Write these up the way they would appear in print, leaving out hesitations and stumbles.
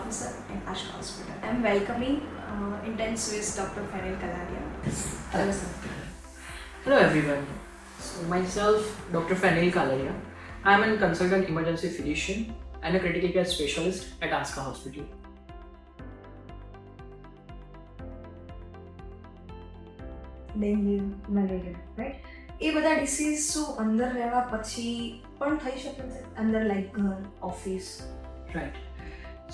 officer in Ashka Hospital. I am welcoming intensivist Dr. Fenil Kalaria. Hello, sir. Hello everyone. So myself, Dr. Fenil Kalaria. I am a consultant emergency physician and a critical care specialist at Ashka Hospital. Dengue malaria right એ બધા disease શું અંદર રહેવા પછી પણ થઈ શકે છે અંદર લાઈક ઘર ઓફિસ રાઈટ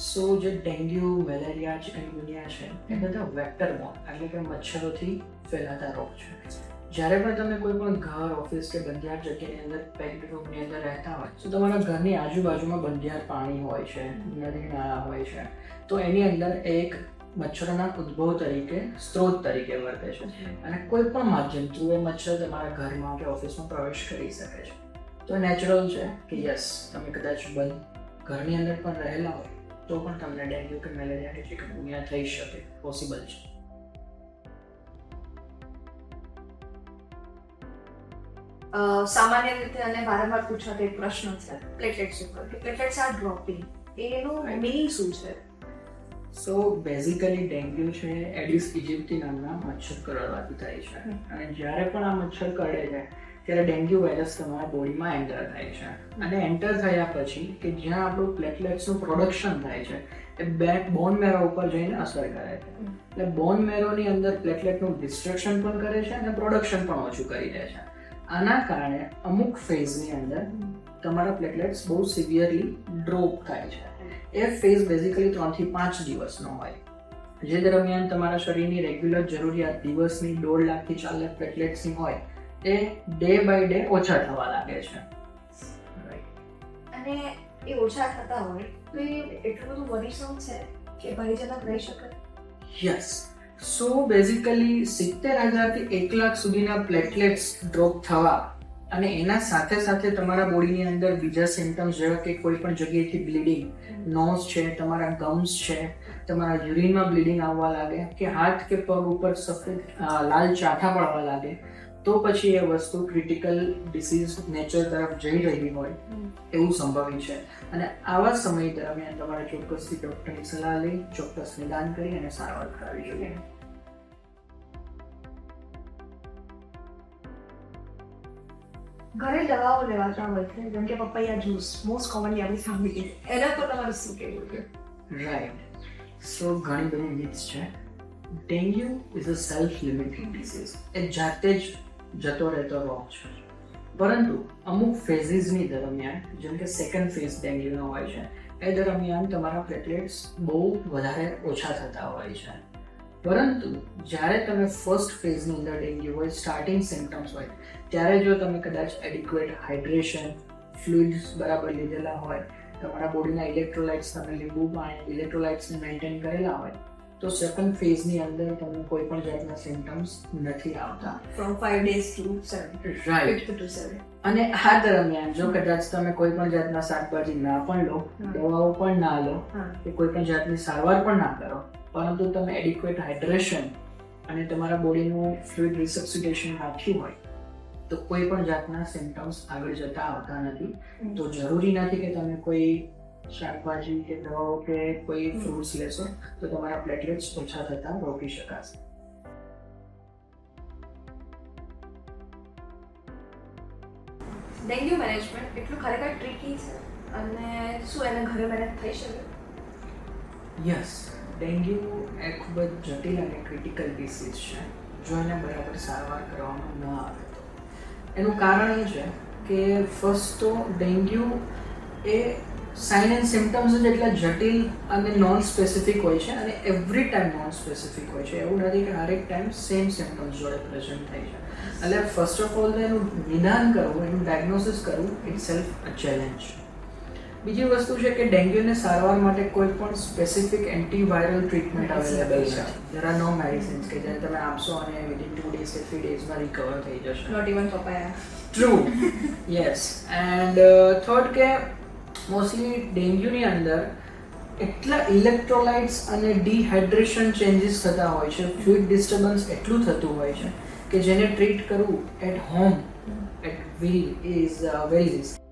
સો જે ડેન્ગ્યુ મેલેરિયા ચિકનગુનિયા છે એ બધા વેક્ટર બોર્ન એટલે કે મચ્છરોથી ફેલાતા રોગ છે. જ્યારે પણ તમે કોઈ પણ ઘર ઓફિસ કે બંધિયાર જગ્યાની અંદર પેક્ડ રૂમની અંદર રહેતા હોય તો તમારા ઘરની આજુબાજુમાં બંધિયાર પાણી હોય છે, નદી નાળા હોય છે, તો એની અંદર એક મચ્છરોના ઉદ્ભવ તરીકે સ્ત્રોત તરીકે વર્તે છે અને કોઈ પણ માધ્યમ થ્રુ એ મચ્છર તમારા ઘરમાં કે ઓફિસમાં પ્રવેશ કરી શકે છે. તો નેચરલ છે કે યસ તમે કદાચ બંધ ઘરની અંદર પણ રહેલા હોય તો પણ તમને ડેન્ગ્યુ કે મેલેરિયા કે ચિકનગુનિયા થઈ શકે, પોસિબલ છે. સામાન્ય રીતે અને વારંવાર પૂછાતો એક પ્રશ્ન છે પ્લેટલેટ્સ ઉપર કે પ્લેટલેટ્સ આર ડ્રોપિંગ એનું મિનિંગ શું છે? સો બેઝિકલી ડેન્ગ્યુ છે એડિસ ઇજિપ્ટી નામના મચ્છર કરડવાથી થાય છે અને જ્યારે પણ આ મચ્છર કરડે છે ત્યારે ડેન્ગ્યુ વાયરસ તમારા બોડીમાં એન્ટર થાય છે અને એન્ટર થયા પછી કે જ્યાં આપણું પ્લેટલેટ્સનું પ્રોડક્શન થાય છે એ બોન મેરો ઉપર જઈને અસર કરે છે. એટલે બોન મેરોની અંદર પ્લેટલેટનું ડિસ્ટ્રક્શન પણ કરે છે અને પ્રોડક્શન પણ ઓછું કરી દે છે. આના કારણે અમુક ફેઝની અંદર તમારા પ્લેટલેટ્સ બહુ સિવિયરલી ડ્રોપ થાય છે. એ ફેઝ બેઝિકલી 3 થી 5 દિવસનો હોય, જે દરમિયાન તમારા શરીરની રેગ્યુલર જરૂરિયાત દિવસની 1.5 લાખથી 4 લાખ પ્લેટલેટ્સની હોય એ ડે બાય ડે ઓછા થવા લાગે છે. અને એ ઓછા થતા હોય તો એ એટલું બધું વરીસમ છે કે ભયજનક રહી શકે? યસ. સો બેઝિકલી 70,000 થી 1 લાખ સુધીના પ્લેટલેટ્સ ડ્રોપ થવા અને એના સાથે સાથે તમારા બોડીની અંદર બીજા સિમ્ટમ્સ જેવા કે કોઈ પણ જગ્યાએથી બ્લીડિંગ, નોઝ છે, તમારા ગમ્સ છે, તમારા યુરિનમાં બ્લીડિંગ આવવા લાગે કે હાથ કે પગ ઉપર સફેદ લાલ ચાઠા પડવા લાગે તો પછી એ વસ્તુ ક્રિટિકલ ડિસીઝ નેચર તરફ જઈ રહી હોય એવું સંભવિત છે અને આવા સમય દરમિયાન તમારે ચોક્કસથી ડૉક્ટરની સલાહ લઈ ચોક્કસ નિદાન કરી અને સારવાર કરાવવી જોઈએ. ઘરે દવાઓ લેવાતા હોય છે જેમ કે પપૈયા જ્યુસ મોસ્ટ કોમનલી આપણે સાંભળીએ એના પર તમારું શું કહેવું છે? રાઈટ. સો ઘણી બધી મિથ્સ છે. Dengue is a self limiting disease. એ જાતે જ જતો રહેતો રોગ છે, પરંતુ અમુક ફેઝિસની દરમિયાન જેમ કે સેકન્ડ ફેઝ ડેન્ગ્યુનો હોય છે એ દરમિયાન તમારા પ્લેટલેટ્સ બહુ વધારે ઓછા થતા હોય છે. પરંતુ જ્યારે તમે ફર્સ્ટ ફેઝની અંદર ડેન્ગ્યુ હોય, સ્ટાર્ટિંગ સિમ્ટમ્સ હોય, ત્યારે જો તમે કદાચ એડિક્વેટ હાઇડ્રેશન, ફ્લુઇડ્સ બરાબર લીધેલા હોય, તમારા બોડીના ઇલેક્ટ્રોલાઇટ્સ, તમે લીંબુ પાણી ઇલેક્ટ્રોલાઇટ્સને મેન્ટેન કરેલા હોય તો સેકન્ડ ફેઝની અંદર તમને કોઈ પણ જાતના સિમ્ટમ્સ નથી આવતા. From 5 days to 7. Right. 5 to 7. અને આ દરમિયાન જો કદાચ તમે કોઈ પણ જાતના શાકભાજી ના પણ લો, દવાઓ પણ ના લો કે કોઈ પણ જાતની સારવાર પણ ના કરો, પરંતુ તમે એડિક્વેટ હાઇડ્રેશન અને તમારા બોડીનું ફ્લુઇડ રિસબ્સ્ટિટ્યુશન રાખ્યું હોય તો કોઈ પણ જાતના સિમ્ટમ્સ આગળ જતા આવતા નથી. તો જરૂરી નથી કે તમે કોઈ શાકભાજી કે દવાઓ કે કોઈ ફ્રૂટ્સ લેશો તો તમારા પ્લેટલેટ્સ ઓછા થતા રોકી શકાશે. ડેન્ગ્યુ મેનેજમેન્ટ એટલું ખરેખર ટ્રિકી છે અને શું એને ઘરે મેનેજ થઈ શકે? યસ. ડેન્ગ્યુ એ ખૂબ જ જટિલ અને ક્રિટિકલ ડિસીઝ છે જો એને બરાબર સારવાર કરવામાં ન આવે તો. એનું કારણ એ છે કે ફર્સ્ટ તો ડેન્ગ્યુ એ સાઇન એન્ડ સિમ્ટમ્સ જ એટલા જટિલ અને નોન સ્પેસિફિક હોય છે અને એવરી ટાઈમ નોન સ્પેસિફિક હોય છે. એવું નથી કે હરેક ટાઈમ સેમ સિમ્ટમ્સ જોડે પ્રેઝન્ટ થાય છે. એટલે ફર્સ્ટ ઓફ ઓલ એનું નિદાન કરવું, એનું ડાયગ્નોસિસ કરવું ઇટ સેલ્ફ અ ચેલેન્જ. બીજી વસ્તુ છે કે ડેન્ગ્યુને સારવાર માટે કોઈ પણ સ્પેસિફિક એન્ટીવાયરલ ટ્રીટમેન્ટ અવેલેબલ છે. દેર આર નો મેડિસિન્સ કે જેને તમે આપશો અને વિધિન 2 days કે 3 daysમાં રિકવર થઈ જશે. Not even papaya. True. Yes. And third કે મોસ્ટલી ડેન્ગ્યુની અંદર એટલા ઇલેક્ટ્રોલાઇટ્સ અને ડિહાઇડ્રેશન ચેન્જીસ થતા હોય છે, ફ્લુઇડ ડિસ્ટર્બન્સ એટલું થતું હોય છે કે જેને ટ્રીટ કરવું at home it will is very risky.